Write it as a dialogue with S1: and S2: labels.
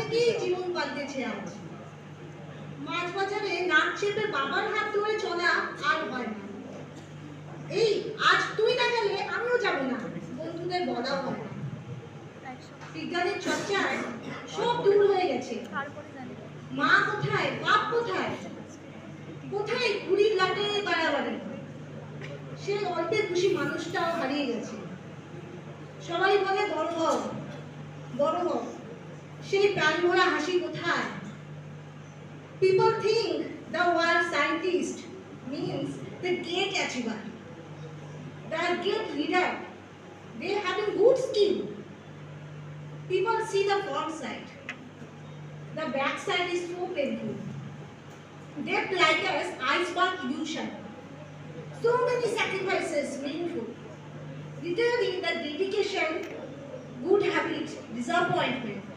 S1: থেকেই জীবন পাল্টেছে আজ। মাছ বাজারে নাক চেপে বাবার হাত ধরে চলা আর হয় না। এই আজ তুই না গেলে আমিও যাব না, বন্ধুদের বলাও হয় না। বিজ্ঞানের চর্চায় সব দূর হয়ে গেছে। মা কোথায়, বাপ কোথায়, কোথায় ঘুড়ির লাটে বাড়াবাড়ি, সে অল্পে খুশি মানুষটাও হারিয়ে গেছে। সবাই বলে বড় হও, বড় হও, সেই প্রাণ ভরা হাসি কোথায়? People think the word scientist means the great achiever, the great leader. They have a good skill. People see the front side. The back side is so painful. Death like us, iceberg illusion. So many sacrifices meaningful. Literally the dedication, good habits, disappointment.